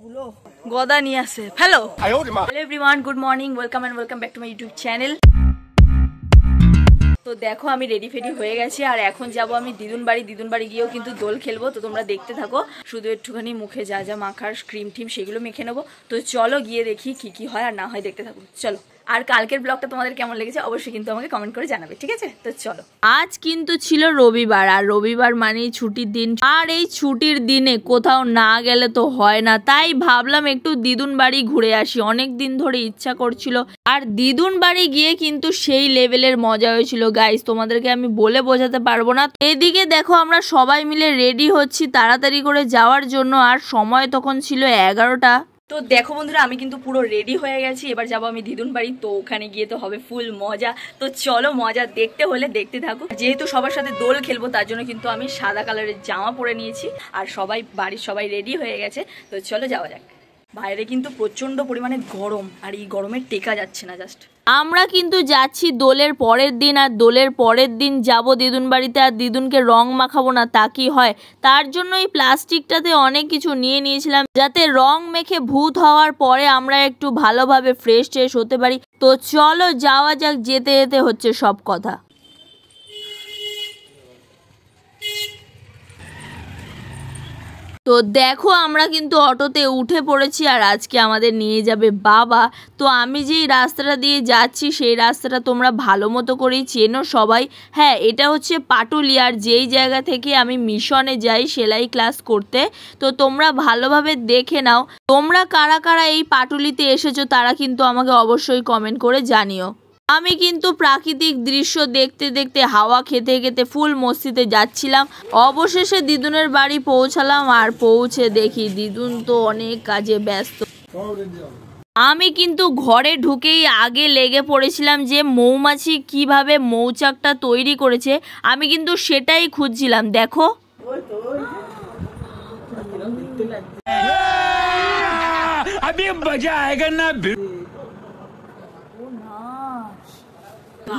কতগুলো গদা নিয়ে আসে। Hello everyone, good morning, welcome and welcome back to my YouTube channel. তো দেখো আমি রেডি ফেডি হয়ে গেছি আর এখন যাব আমি দিদুন বাড়ি গিয়েও কিন্তু দোল খেলবো। তো তোমরা দেখতে থাকো, শুধু একটুখানি মুখে যা যা মাখার ক্রিম টিম সেগুলো মেখে নেবো। তো চলো গিয়ে দেখি কি হয় আর না হয় দেখতে থাকো। চলো, আর কালকের ব্লগটা তোমাদের কেমন লেগেছে অবশ্যই কিন্তু আমাকে কমেন্ট করে জানাবে, ঠিক আছে? তো চলো। আজ কিন্তু ছিল রবিবার, আর রবিবার মানেই ছুটির দিন, আর এই ছুটির দিনে কোথাও না গেলে তো হয় না। তাই ভাবলাম একটু দিদুন বাড়ি ঘুরে আসি, অনেক দিন ধরে ইচ্ছা করছিল। আর দিদুন বাড়ি গিয়ে কিন্তু সেই লেভেলের মজা হয়েছিল গাইস, তোমাদেরকে আমি বলে বোঝাতে পারবো না। এদিকে দেখো আমরা সবাই মিলে রেডি হচ্ছি তাড়াতাড়ি করে যাওয়ার জন্য, আর সময় তখন ছিল 11টা। তো দেখো বন্ধুরা, আমি কিন্তু পুরো রেডি হয়ে গেছি, এবার যাবো আমি দিদুন বাড়ি। তো ওখানে গিয়ে তো হবে ফুল মজা। তো চলো, মজা দেখতে হলে দেখতে থাকো। যেহেতু সবার সাথে দোল খেলবো তার জন্য কিন্তু আমি সাদা কালারের জামা পরে নিয়েছি, আর বাড়ির সবাই রেডি হয়ে গেছে। তো চলো যাওয়া যাক। বাইরে কিন্তু প্রচন্ড পরিমাণে গরম, আর এই গরমে টেকা যাচ্ছে না। জাস্ট আমরা কিন্তু যাচ্ছি দোলের পরের দিন, আর দোলের পরের দিন যাব দিদুন বাড়িতে। আর দিদুনকে রং মাখাবো না তা কি হয়, তার জন্য এই প্লাস্টিকটাতে অনেক কিছু নিয়ে নিয়েছিলাম, যাতে রং মেখে ভূত হওয়ার পরে আমরা একটু ভালোভাবে ফ্রেশ হতে পারি। তো চলো যাওয়া যাক, যেতে যেতে হচ্ছে সব কথা। তো দেখো আমরা কিন্তু অটোতে উঠে পড়েছি, আর আজকে আমাদের নিয়ে যাবে বাবা। তো আমি যেই রাস্তাটা দিয়ে যাচ্ছি সেই রাস্তাটা তোমরা ভালো মতো করেই চেনো সবাই। হ্যাঁ, এটা হচ্ছে পাটুলিয়ার, যেই জায়গা থেকে আমি মিশনে যাই সেলাই ক্লাস করতে। তো তোমরা ভালোভাবে দেখে নাও, তোমরা কারা কারা এই পাটুলিতে এসেছো তারা কিন্তু আমাকে অবশ্যই কমেন্ট করে জানিও। আমি কিন্তু প্রাকৃতিক দৃশ্য দেখতে দেখতে হাওয়া খেতে খেতে ফুল মস্তিতে যাচ্ছিলাম। অবশেষে দিদুনের বাড়ি পৌঁছালাম, আর পৌঁছে দেখি দিদুন তো অনেক কাজে ব্যস্ত। আমি কিন্তু ঘরে ঢুকেই আগে লেগে পড়েছিলাম যে মৌমাছি কিভাবে মৌচাকটা তৈরি করেছে, আমি কিন্তু সেটাই খুঁজছিলাম। দেখো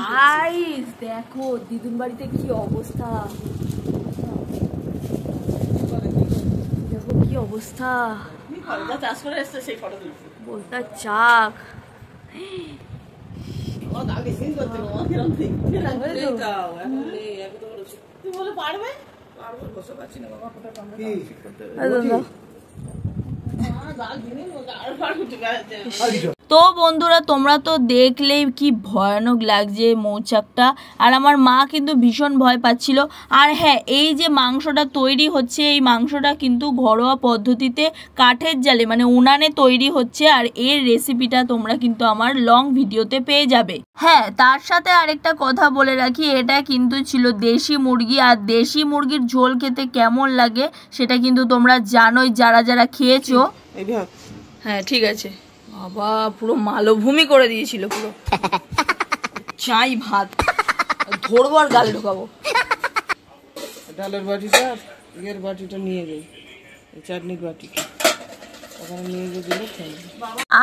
গাইস, দেখো দিদুন বাড়িতে কি অবস্থা, দেখো কি অবস্থা। বলতা চাক তো বন্ধুরা তোমরা তো দেখলেই কি ভয়ানক লাগছে মৌচাকটা, আর আমার মা কিন্তু ভীষণ ভয় পাচ্ছিল। আর হ্যাঁ, এই যে মাংসটা তৈরি হচ্ছে, এই মাংসটা কিন্তু ঘরোয়া পদ্ধতিতে কাঠের জালে মানে উনানে তৈরি হচ্ছে, আর এর রেসিপিটা তোমরা কিন্তু আমার লং ভিডিওতে পেয়ে যাবে। হ্যাঁ, তার সাথে আরেকটা কথা বলে রাখি, এটা কিন্তু ছিল দেশি মুরগি, আর দেশি মুরগির ঝোল খেতে কেমন লাগে সেটা কিন্তু তোমরা জানোই যারা যারা খেয়েছো। হ্যাঁ ঠিক আছে, বাবা পুরো মালভূমি করে দিয়েছিল পুরো। চাই ভাত ধরবো আর গালে ঢোকাবো। ডালের বাটিটা এর বাটিটা নিয়ে যাই, চাটনির বাটিটা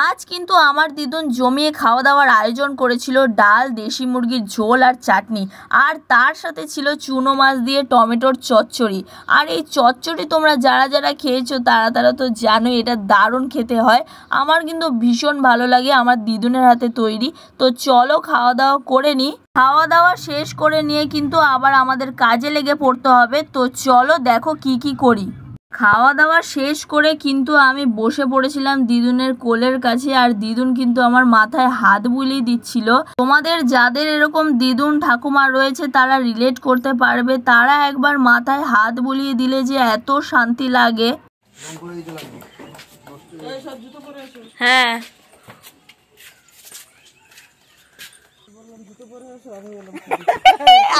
আজ কিন্তু আমার দিদুন জমিয়ে খাওয়া দাওয়ার আয়োজন করেছিল, ডাল, দেশি মুরগির ঝোল আর চাটনি, আর তার সাথে ছিল চুনো মাছ দিয়ে টমেটোর চচ্চড়ি। আর এই চচ্চড়ি তোমরা যারা যারা খেয়েছো তারা তো জানোই এটা দারুণ খেতে হয়। আমার কিন্তু ভীষণ ভালো লাগে আমার দিদুনের হাতে তৈরি। তো চলো খাওয়া দাওয়া করে নিই। খাওয়া দাওয়া শেষ করে নিয়ে কিন্তু আবার আমাদের কাজে লেগে পড়তে হবে। তো চলো দেখো কি করি। খাওয়া দাওয়া শেষ করে কিন্তু আমি বসে পড়েছিলাম দিদুনের কোলের কাছে, আর দিদুন কিন্তু আমার মাথায় হাত বুলিয়ে দিচ্ছিল। তোমাদের যাদের এরকম দিদুন ঠাকুমা রয়েছে তারা রিলেট করতে পারবে, তারা একবার মাথায় হাত বুলিয়ে দিলে যে এত শান্তি লাগে। হ্যাঁ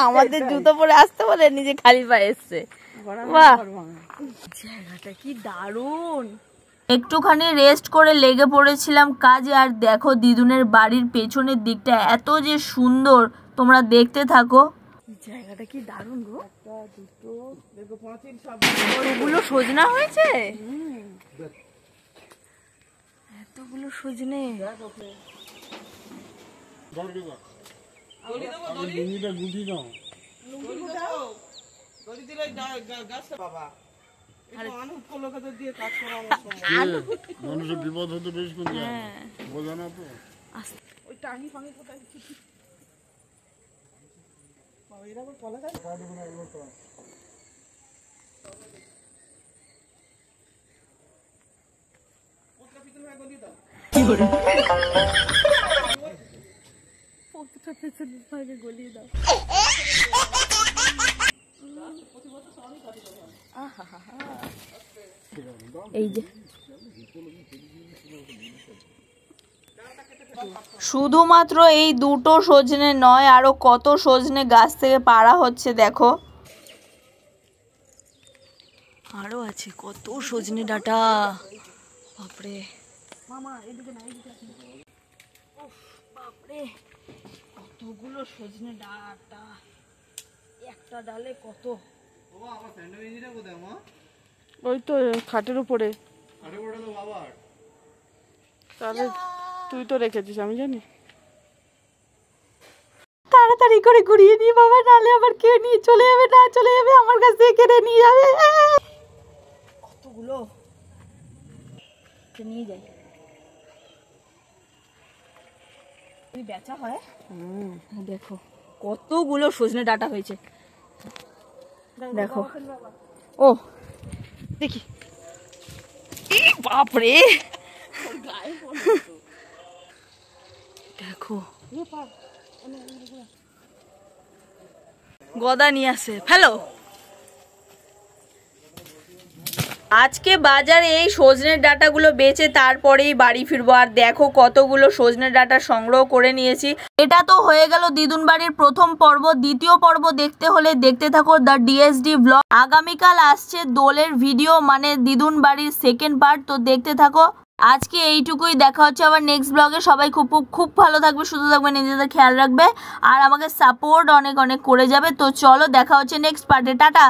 আমাদের জুতো পরে আসতে বলে নিজে খালি পায়ে এসছে। বাহ, জায়গাটা কি দারুণ। একটুখানি রেস্ট করে লেগে পড়েছিলাম কাজে, আর দেখো দিদুনের বাড়ির পেছনের দিকটা এত যে সুন্দর, তোমরা দেখতে থাকো। জায়গাটা কি দারুণ গো। এতগুলো সজনা হয়েছে, এতগুলো সজনে। আনুকূলতা দিয়ে কাজ করা আমার সময়। মানুষের বিপদ হতে বেশ কোন হ্যাঁ বোঝা না তো। ওই টাঙ্গি ফাঙ্গি কোথায় বাবা, এরা আবার কলা গাছ? ওটা পিছনে ভাই গলিয়ে দাও। কি করে পথটা পেছনে ভাগে গলিয়ে দাও। এই যে শুধুমাত্র এই দুটো সজনে নয়, আরো কত সজনে গাছ থেকে পাড়া হচ্ছে দেখো। আরো আছে কত সজনে ডাঁটা, বাপরে বাপরে কতগুলো সজনে ডাঁটা, একটা ডালে কত। ওই তো খাটের উপরে। তাহলে তুই তো রেখেছিস, আমি জানি। তাড়াতাড়ি করে ঘুরিয়ে নিয়ে বাবা, নালে আবার কে নিয়ে চলে যাবে, না চলে যাবে আমার কাছ থেকে কেড়ে নিয়ে যাবে। কতগুলো নিয়ে যাই, বেচা হয়। দেখো কতগুলো সজনে ডাঁটা হয়েছে, দেখো। ও দেখি, বাপরে দেখো গদা নিয়ে আসে ফেলো। আজকে বাজারে এই সজনের ডাঁটাগুলো বেচে তারপরেই বাড়ি ফিরবো। আর দেখো কতগুলো সজনের ডাঁটা সংগ্রহ করে নিয়েছি। এটা তো হয়ে গেল দিদুন বাড়ির প্রথম পর্ব। দ্বিতীয় পর্ব দেখতে হলে দেখতে থাকো দ্য ডিএসডি ব্লগ। আগামীকাল আসছে দোলের ভিডিও, মানে দিদুন বাড়ির সেকেন্ড পার্ট, তো দেখতে থাকো। আজকে এইটুকুই, দেখা হচ্ছে আবার নেক্সট ব্লগে। সবাই খুব খুব ভালো থাকবে, সুস্থ থাকবে, নিজেদের খেয়াল রাখবে আর আমাকে সাপোর্ট অনেক অনেক করে যাবে। তো চলো দেখা হচ্ছে নেক্সট পার্টে, টাটা।